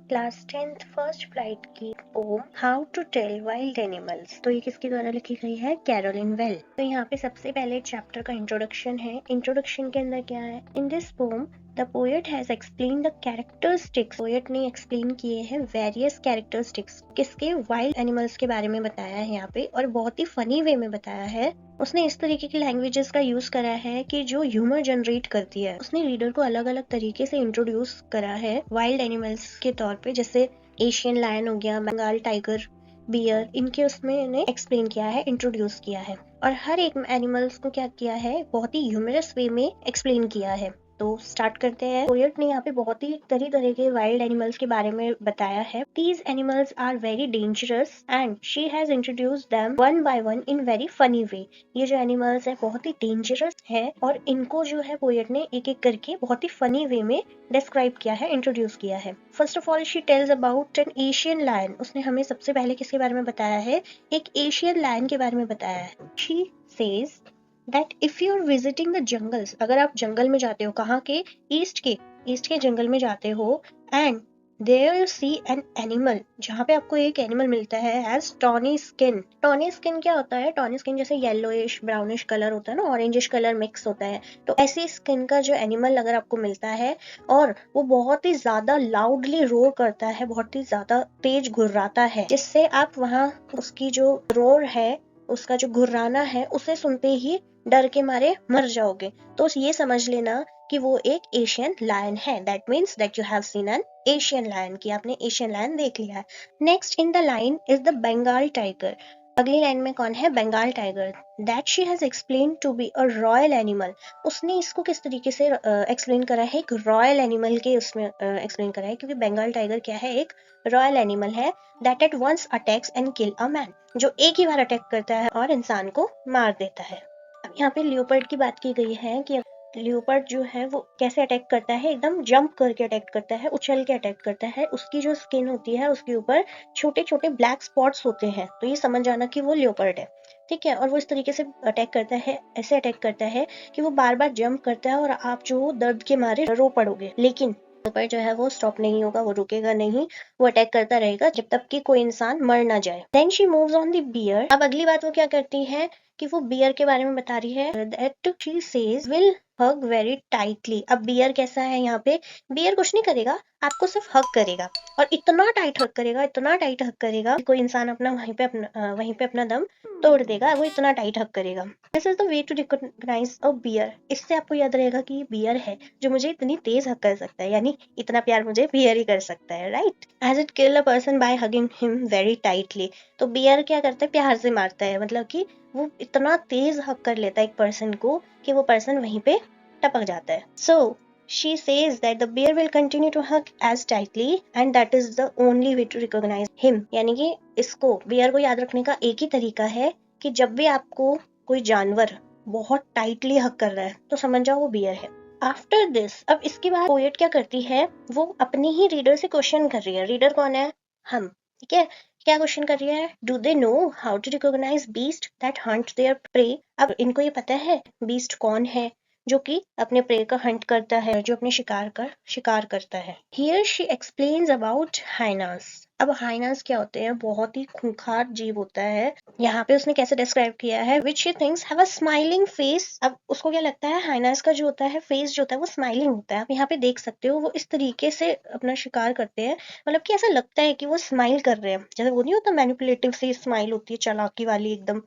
Class 10th first flight की poem how to tell wild animals. तो ये किसके द्वारा लिखी गई है? Carolyn Wells. तो यहाँ पे सबसे पहले चैप्टर का इंट्रोडक्शन है। इंट्रोडक्शन के अंदर क्या है? In this pome the poet has explain the characteristics. Poet ने एक्सप्लेन किए हैं वेरियस कैरेक्टरिस्टिक्स, किसके? वाइल्ड एनिमल्स के बारे में बताया है यहाँ पे, और बहुत ही फनी वे में बताया है। उसने इस तरीके की लैंग्वेजेस का यूज करा है कि जो ह्यूमर जनरेट करती है। उसने रीडर को अलग अलग तरीके से इंट्रोड्यूस करा है वाइल्ड एनिमल्स के तौर पे, जैसे एशियन लायन हो गया, बंगाल टाइगर, बियर, इनके उसमें इन्हें एक्सप्लेन किया है, इंट्रोड्यूस किया है, और हर एक एनिमल्स को क्या किया है, बहुत ही ह्यूमरस वे में एक्सप्लेन किया है। तो स्टार्ट करते हैं। पोएट ने यहाँ पे बहुत ही तरह तरह के वाइल्ड एनिमल्स के बारे में बताया है। These animals are very dangerous and she has introduced them one by one in very funny way. ये जो एनिमल्स है बहुत ही डेंजरस है, और इनको जो है पोएट ने एक एक करके बहुत ही फनी वे में डिस्क्राइब किया है, इंट्रोड्यूस किया है। First of all she tells about an Asian lion. उसने हमें सबसे पहले किसके बारे में बताया है? एक एशियन लायन के बारे में बताया है। She says that if you are visiting the jungles, अगर आप जंगल में जाते हो, कहाँ के? ईस्ट के जंगल में जाते हो, and there you see an animal, जहाँ पे आपको एक एनिमल मिलता है has tawny skin. Tawny skin क्या होता है? टॉनी स्किन जैसे येलोइश ब्राउनिश कलर होता है ना, ऑरेंजिश कलर मिक्स होता है, तो ऐसी स्किन का जो एनिमल अगर आपको मिलता है, और वो बहुत ही ज्यादा लाउडली रोर करता है, बहुत ही ज्यादा तेज घुर्राता है, जिससे आप वहाँ उसकी जो रोर है, उसका जो घुर्राना है, उसे सुनते ही डर के मारे मर जाओगे। तो ये समझ लेना कि वो एक एशियन लायन है। That means that you have seen an Asian lion, कि आपने एशियन लायन देख लिया है। Next in the line is the Bengal tiger. अगली लाइन में कौन है? Bengal tiger. That she has explain to be a royal animal. उसने इसको किस तरीके से एक्सप्लेन करा है? एक रॉयल एनिमल के उसमें एक्सप्लेन करा है, क्योंकि बंगाल टाइगर क्या है? एक रॉयल एनिमल है। That at once attacks and kill a man, जो एक ही बार अटैक करता है और इंसान को मार देता है। अब यहाँ पे लियोपर्ड की बात की गई है कि लियोपर्ड जो है वो कैसे अटैक करता है? एकदम जंप करके अटैक करता है, उछल के अटैक करता है। उसकी जो स्किन होती है उसके ऊपर छोटे छोटे ब्लैक स्पॉट्स होते हैं, तो ये समझ जाना कि वो लियोपर्ड है, ठीक है। और वो इस तरीके से अटैक करता है, ऐसे अटैक करता है कि वो बार बार जंप करता है और आप जो दर्द के मारे रो पड़ोगे, लेकिन पर जो है वो स्टॉप नहीं होगा, वो रुकेगा नहीं, वो अटैक करता रहेगा जब तक कि कोई इंसान मर ना जाए। Then she moves on the bear. अब अगली बात वो क्या करती है कि वो बियर के बारे में बता रही है। That she says will hug very tightly. अब बियर कैसा है यहाँ पे? बियर कुछ नहीं करेगा, आपको सिर्फ हग करेगा, और इतना टाइट हग करेगा, इतना टाइट हग करेगा कि कोई इंसान अपना वहीं पे अपना दम तोड़ देगा, वो इतना टाइट हग करेगा। This is the way to recognise a bear. इससे आपको याद रहेगा कि ये बियर है जो मुझे इतनी तेज हग कर सकता है, यानी इतना प्यार मुझे बियर ही कर सकता है, right. As it kill a person by hugging him very tightly. तो बियर क्या करता है? प्यार से मारता है, मतलब कि वो इतना तेज हक कर लेता है एक पर्सन को कि वो पर्सन वहीं पे टपक जाता है। सो she says that the bear will continue to hug as tightly and that is the only way to recognize him। यानी कि इसको, बियर को याद रखने का एक ही तरीका है कि जब भी आपको कोई जानवर बहुत टाइटली हक कर रहा है तो समझ जाओ वो बियर है। आफ्टर दिस, अब इसके बाद पोएट क्या करती है? वो अपनी ही रीडर से क्वेश्चन कर रही है। रीडर कौन है? हम, ठीक है। क्या क्वेश्चन कर रही है? Do they know how to recognise beast that hunt their prey. अब इनको ये पता है बीस्ट कौन है जो कि अपने प्रे का हंट करता है, जो अपने शिकार करता है। Here she explains about hyenas. अब हाइनास क्या होते हैं? बहुत ही खूंखार जीव होता है। यहाँ पे उसने कैसे डिस्क्राइब किया है? Which she thinks have a smiling face. अब उसको क्या लगता है? हाइनास का जो होता है फेस जो होता है वो स्माइलिंग होता है। आप यहाँ पे देख सकते हो वो इस तरीके से अपना शिकार करते हैं, मतलब कि ऐसा लगता है कि वो स्माइल कर रहे हैं, जैसे वो नहीं होता मैनिपुलेटिव सी स्माइल होती है, चालाकी वाली एकदम,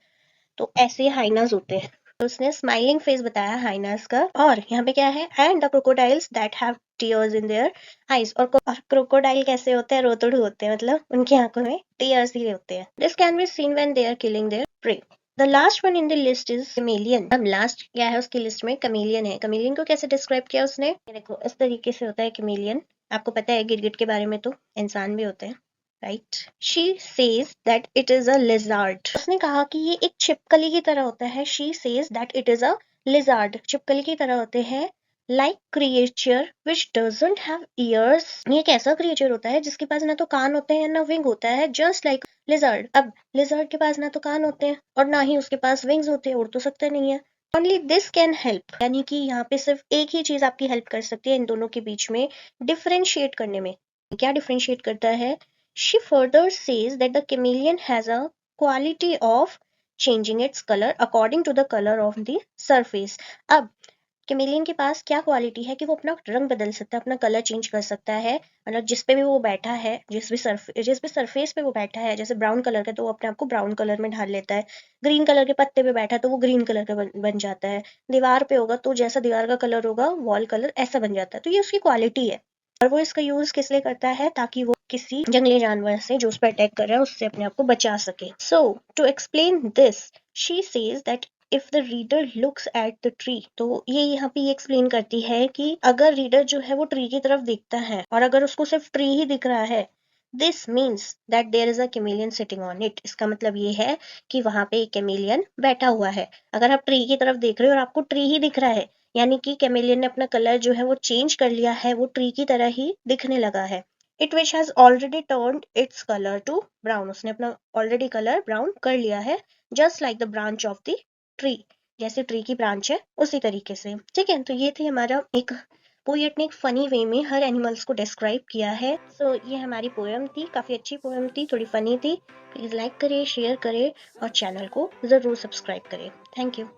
तो ऐसे हाइनास होते हैं। तो उसने स्माइलिंग फेस बताया हाइनास का। और यहाँ पे क्या है? And the crocodiles that have tears in their eyes. और क्रोकोडाइल कैसे होते हैं? रोतड़ू होते हैं, मतलब उनकी आंखों में टीयर्स ही होते हैं। This can be seen when they are killing their prey. The last one in the list is chameleon. अब लास्ट क्या है उसकी लिस्ट में? कमेलियन है। कमेलियन को कैसे डिस्क्राइब किया उसने? देखो इस तरीके से होता है कमेलियन। आपको पता है गिरगिट के बारे में तो इंसान भी होते हैं, right. She says that it is a lizard. उसने कहा कि ये एक छिपकली की तरह होता है। She says that it is a lizard. छिपकली की तरह होते हैं। Like creature which doesn't have years. ये एक ऐसा क्रिएचर होता है जिसके पास ना तो कान होते हैं ना विंग होता है, जस्ट लाइक लिजार्ड। अब लिजार्ड के पास ना तो कान होते हैं और ना ही उसके पास विंग्स होते हैं, उड़ तो सकते नहीं है। ओनली दिस कैन हेल्प, यानी कि यहाँ पे सिर्फ एक ही चीज आपकी हेल्प कर सकती है इन दोनों के बीच में डिफरेंशिएट करने में। क्या डिफरेंशिएट करता है? She further says that the chameleon has a quality of changing its colour according to the colour of the surface. अब कैमेलियन के पास क्या क्वालिटी है कि वो अपना रंग बदल सकता है, अपना कलर चेंज कर सकता है। मतलब जिस पे भी वो बैठा है, जिस भी सरफेस पे वो बैठा है, जैसे ब्राउन कलर का तो वो अपने आप को ब्राउन कलर में ढाल लेता है, ग्रीन कलर के पत्ते पे बैठा तो वो ग्रीन कलर का बन जाता है, दीवार पे होगा तो जैसा दीवार का कलर होगा वॉल कलर ऐसा बन जाता है। तो ये उसकी क्वालिटी है और वो इसका यूज किस लिए करता है? ताकि वो किसी जंगली जानवर से जो उस पर अटैक कर रहा है उससे अपने आप को बचा सके। So to explain this she says that if the reader looks at the tree, तो ये यहाँ पे ये एक्सप्लेन करती है कि अगर रीडर जो है वो ट्री की तरफ देखता है और अगर उसको सिर्फ ट्री ही दिख रहा है, this means that there is a chameleon sitting on it. इसका मतलब ये है कि वहां पे एक कैमेलियन बैठा हुआ है। अगर आप ट्री की तरफ देख रहे हो और आपको ट्री ही दिख रहा है, यानी कि कैमेलियन ने अपना कलर जो है वो चेंज कर लिया है, वो ट्री की तरह ही दिखने लगा है। It which has already turned its colour to brown, उसने अपना ऑलरेडी कलर ब्राउन कर लिया है, just like the branch of the tree, जैसे ट्री की ब्रांच है उसी तरीके से। ठीक है, तो ये थी हमारा एक पोएट ने एक फनी वे में हर एनिमल्स को डिस्क्राइब किया है। सो ये हमारी पोएम थी, काफी अच्छी पोएम थी, थोड़ी फनी थी। प्लीज लाइक करें, शेयर करें और चैनल को जरूर सब्सक्राइब करें। Thank you.